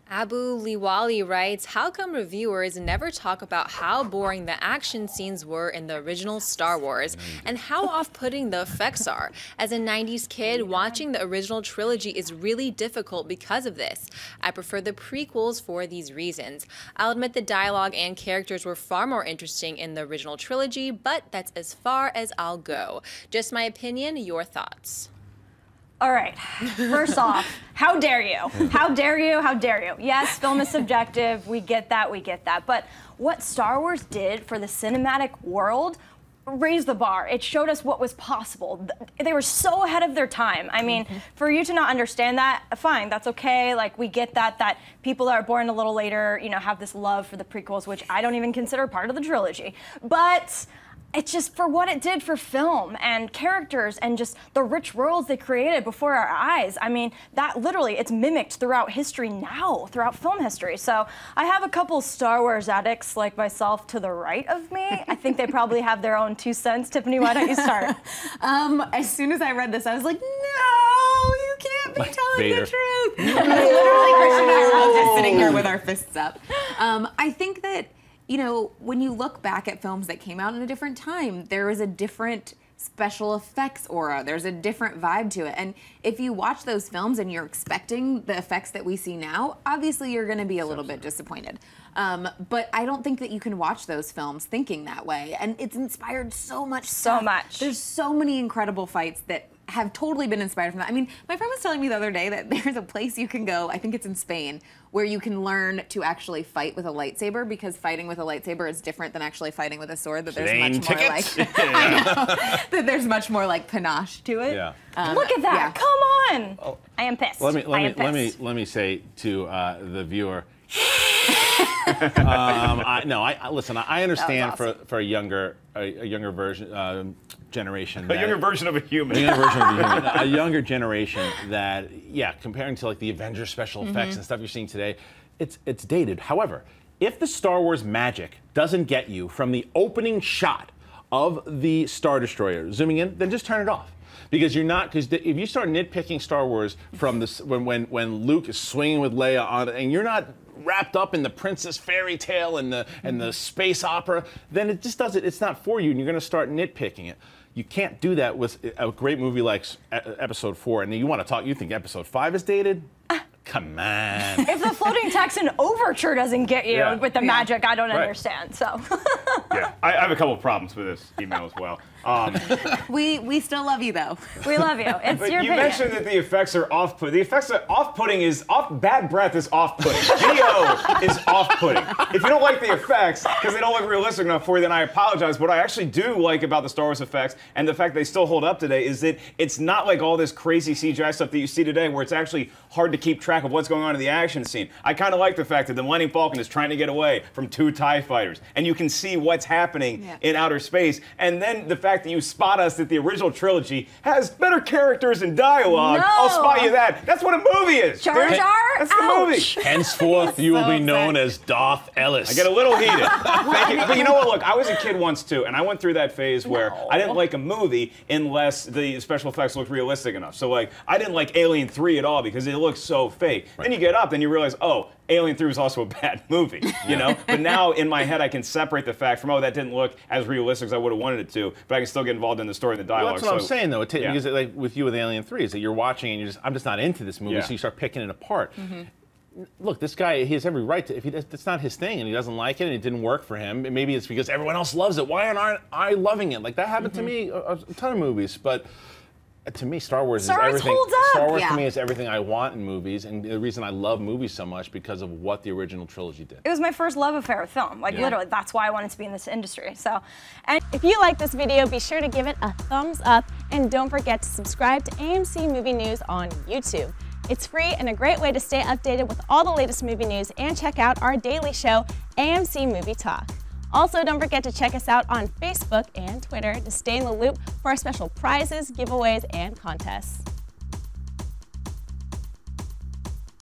Abu Lewally writes, how come reviewers never talk about how boring the action scenes were in the original Star Wars and how off-putting the effects are? As a 90s kid, watching the original trilogy is really difficult because of this. I prefer the prequels for these reasons. I'll admit the dialogue and characters were far more interesting in the original trilogy, but that's as far as I'll go. Just my opinion, your thoughts? All right, first off, how dare you? How dare you? How dare you? Yes, film is subjective, we get that, but what Star Wars did for the cinematic world raised the bar. It showed us what was possible. They were so ahead of their time. I mean, for you to not understand that, fine, that's okay. Like, we get that people that are born a little later, you know, have this love for the prequels, which I don't even consider part of the trilogy. But it's just for what it did for film and characters and just the rich worlds they created before our eyes. I mean, that literally, it's mimicked throughout history now, throughout film history. So I have a couple Star Wars addicts like myself to the right of me. I think they probably have their own 2 cents. Tiffany, why don't you start? As soon as I read this, I was like, no, you can't be telling the truth. Literally, Christian and I were all just sitting here with our fists up. I think that, you know, when you look back at films that came out in a different time, there is a different special effects aura. There's a different vibe to it. And if you watch those films and you're expecting the effects that we see now, obviously you're going to be a little bit disappointed. But I don't think that you can watch those films thinking that way. And it's inspired so much stuff. So much. There's so many incredible fights that have totally been inspired from that. I mean, my friend was telling me the other day that there's a place you can go, I think it's in Spain, where you can learn to actually fight with a lightsaber, because fighting with a lightsaber is different than actually fighting with a sword. That there's much more like I know, that there's much more like panache to it. Yeah. Look at that! Yeah. Come on! Oh, I am pissed. Let me say to the viewer. Listen. I understand awesome. for a younger version generation. A younger version of a human. A younger version of a human. A younger generation that, yeah, comparing to like the Avengers special effects and stuff you're seeing today, it's dated. However, if the Star Wars magic doesn't get you from the opening shot of the Star Destroyer zooming in, then just turn it off. Because you're not, because if you start nitpicking Star Wars from this, when Luke is swinging with Leia on it, and you're not wrapped up in the princess fairy tale and the space opera, then it just doesn't. It's not for you, and you're going to start nitpicking it. You can't do that with a great movie like Episode 4, and you want to talk. You think Episode 5 is dated? Come on. If the floating Texan overture doesn't get you with the magic, I don't understand. So. Yeah, I have a couple of problems with this email as well. We still love you though. We love you. It's but your you opinion. mentioned that the effects are off-putting. The effects are off-putting is bad breath is off-putting. Geo is off-putting. If you don't like the effects because they don't look realistic enough for you, then I apologize. What I actually do like about the Star Wars effects and the fact they still hold up today is that it's not like all this crazy CGI stuff that you see today, where it's actually hard to keep track of what's going on in the action scene. I kind of like the fact that the Millennium Falcon is trying to get away from 2 TIE fighters, and you can see what's happening in outer space. And then the fact that you spot us that the original trilogy has better characters and dialogue. No. I'll spot you that. That's what a movie is. Jar Jar? That's the movie. Henceforth, you will be known as Darth Ellis. I get a little heated. Thank you. But you know what? Look, I was a kid once too, and I went through that phase where I didn't like a movie unless the special effects looked realistic enough. So like, I didn't like Alien 3 at all because it looked so fake. Right. Then you get up and you realize, oh, Alien 3 was also a bad movie, you know? But now in my head I can separate the fact from, oh, that didn't look as realistic as I would have wanted it to, but I can still get involved in the story and the dialogue. Well, that's what I'm saying though, because like with you with Alien 3 is that you're watching and I'm just not into this movie, so you start picking it apart. Look, this guy, he has every right to, if that's not his thing and he doesn't like it and it didn't work for him, maybe it's because everyone else loves it. Why aren't I loving it? Like that happened to me a ton of movies, but to me, Star Wars is everything. Holds up. Star Wars to me is everything I want in movies, and the reason I love movies so much because of what the original trilogy did. It was my first love affair with film. Like literally, that's why I wanted to be in this industry. So, and if you like this video, be sure to give it a thumbs up, and don't forget to subscribe to AMC Movie News on YouTube. It's free and a great way to stay updated with all the latest movie news and check out our daily show, AMC Movie Talk. Also, don't forget to check us out on Facebook and Twitter to stay in the loop for our special prizes, giveaways, and contests.